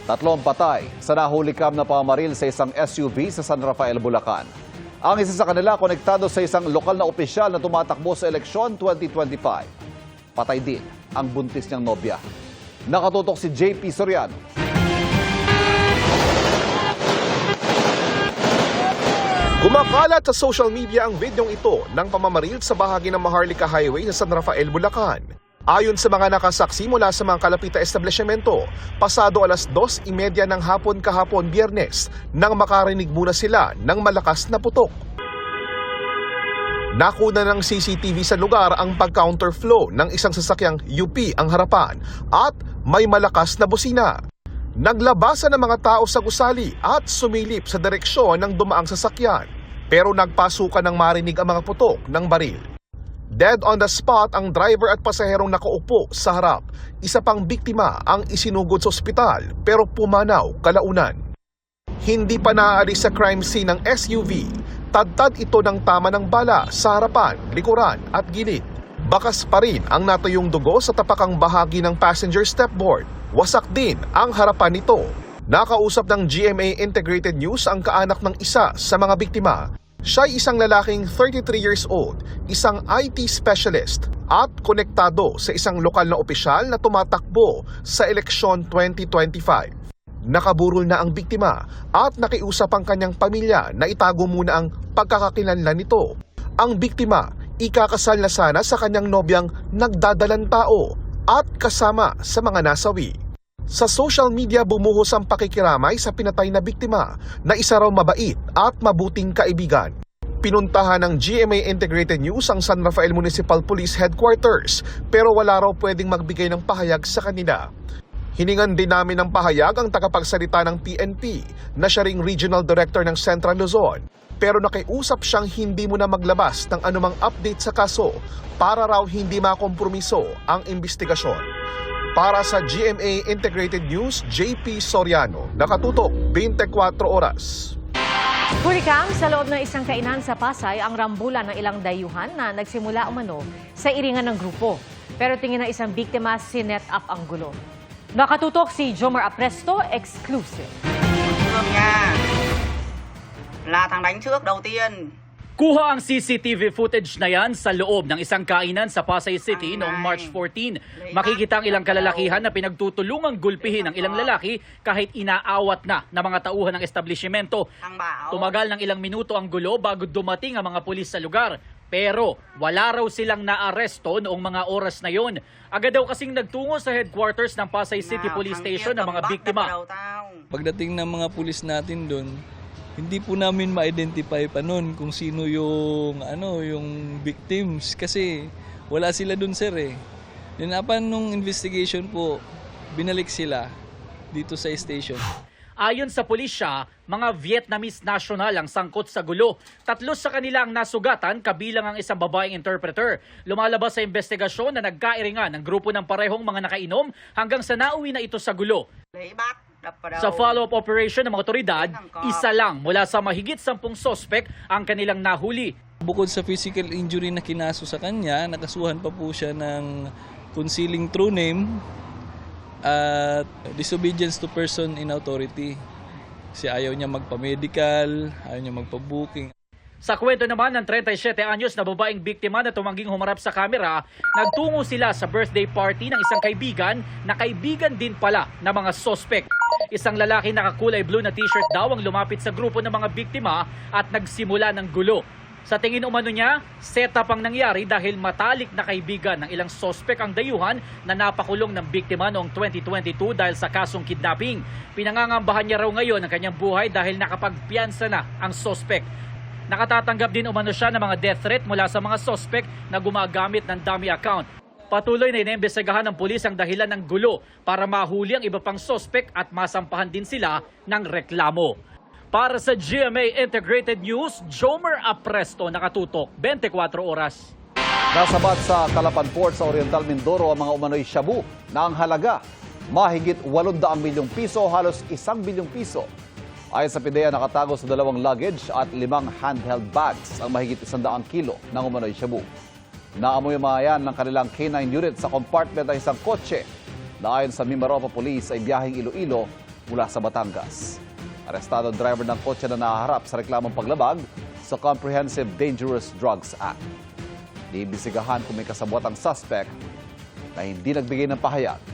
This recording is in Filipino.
Tatlong patay sa nahulikam na pamamaril sa isang SUV sa San Rafael, Bulacan. Ang isa sa kanila konektado sa isang lokal na opisyal na tumatakbo sa eleksyon 2025. Patay din ang buntis niyang nobya. Nakatutok si JP Soriano. Kumakalat sa social media ang videong ito ng pamamaril sa bahagi ng Maharlika Highway sa San Rafael, Bulacan. Ayon sa mga nakasaksi mula sa mga kalapit na establishmento, pasado alas 2:30 ng hapon kahapon Biyernes nang makarinig muna sila ng malakas na putok. Nakuna ng CCTV sa lugar ang pag-counterflow ng isang sasakyang UP ang harapan at may malakas na busina. Naglabasan ng mga tao sa gusali at sumilip sa direksyon ng dumaang sasakyan, pero nagpasukan ng marinig ang mga putok ng baril. Dead on the spot ang driver at pasaherong nakaupo sa harap. Isa pang biktima ang isinugod sa ospital pero pumanaw kalaunan. Hindi pa naaalis sa crime scene ng SUV. Tadtad ito ng tama ng bala sa harapan, likuran at gilid. Bakas pa rin ang natuyong dugo sa tapakang bahagi ng passenger stepboard. Wasak din ang harapan nito. Nakausap ng GMA Integrated News ang kaanak ng isa sa mga biktima. Siya'y isang lalaking 33 years old, isang IT specialist at konektado sa isang lokal na opisyal na tumatakbo sa eleksyon 2025. Nakaburol na ang biktima at nakiusap ang kanyang pamilya na itago muna ang pagkakakilanlan nito. Ang biktima, ikakasal na sana sa kanyang nobyang nagdadalang tao at kasama sa mga nasawi. Sa social media bumuhos ang pakikiramay sa pinatay na biktima na isa raw mabait at mabuting kaibigan. Pinuntahan ng GMA Integrated News ang San Rafael Municipal Police Headquarters pero wala raw pwedeng magbigay ng pahayag sa kanila. Hiningan din namin ng pahayag ang tagapagsalita ng PNP na siya ring Regional Director ng Central Luzon pero nakiusap siyang hindi muna maglabas ng anumang update sa kaso para raw hindi makompromiso ang investigasyon. Para sa GMA Integrated News, JP Soriano, nakatutok 24 oras. Hurikang sa loob ng isang kainan sa Pasay ang rambulan ng ilang dayuhan na nagsimula umano sa iringan ng grupo. Pero tingin ng isang biktima, sinet up ang gulo. Nakatutok si Jomar Apresto, exclusive. Là thằng đánh trước đầu tiên. Kuha ang CCTV footage na yan sa loob ng isang kainan sa Pasay City noong March 14. Makikita ang ilang kalalakihan na pinagtutulungang gulpihin ang ilang lalaki kahit inaawat na ng mga tauhan ng establishmento. Tumagal ng ilang minuto ang gulo bago dumating ang mga pulis sa lugar. Pero wala raw silang naaresto noong mga oras na yon. Agad daw kasing nagtungo sa headquarters ng Pasay City Police Station ang mga biktima. Pagdating ng mga pulis natin doon, hindi po namin ma-identify pa noon kung sino yung victims kasi wala sila doon, sir eh. Then upon nung investigation po, binalik sila dito sa station. Ayon sa pulisya, mga Vietnamese national ang sangkot sa gulo. 3 sa kanila ang nasugatan, kabilang ang isang babaeng interpreter. Lumalabas sa investigasyon na nagkairingan ng grupo ng parehong mga nakainom hanggang sa nauwi na ito sa gulo. Sa follow-up operation ng mga otoridad, isa lang mula sa mahigit 10 sospek ang kanilang nahuli. Bukod sa physical injury na kinaso sa kanya, nakasuhan pa po siya ng concealing true name at disobedience to person in authority. Kasi ayaw niya magpa-medical, ayaw niya magpa-booking. Sa kwento naman ng 37 anyos na babaeng biktima na tumangging humarap sa kamera, nagtungo sila sa birthday party ng isang kaibigan na kaibigan din pala ng mga sospek. Isang lalaki nakakulay blue na t-shirt daw ang lumapit sa grupo ng mga biktima at nagsimula ng gulo. Sa tingin umano niya, setup ang nangyari dahil matalik na kaibigan ng ilang sospek ang dayuhan na napakulong ng biktima noong 2022 dahil sa kasong kidnapping. Pinangangambahan niya raw ngayon ang kanyang buhay dahil nakapagpiyansa na ang sospek. Nakatatanggap din umano siya ng mga death threat mula sa mga sospek na gumagamit ng dummy account. Patuloy na inimbestigahan ng pulis ang dahilan ng gulo para mahuli ang iba pang sospek at masampahan din sila ng reklamo. Para sa GMA Integrated News, Jomar Apresto, nakatutok 24 oras. Nasabat sa Calapan Port sa Oriental Mindoro ang mga umano'y shabu na ang halaga mahigit 800 milyong piso, halos 1 bilyong piso. Ayon sa PIDEA, nakatago sa 2 luggage at 5 handheld bags ang mahigit 100 kilo ng umano'y shabu. Naamoy mga yan ng kanilang K9 unit sa compartment ng isang kotse na ayon sa Mimaropa Police ay biyaheng Iloilo mula sa Batangas. Arestado ang driver ng kotse na nahaharap sa reklamong paglabag sa Comprehensive Dangerous Drugs Act. Iimbestigahan kung may kasabwat ang suspect na hindi nagbigay ng pahayag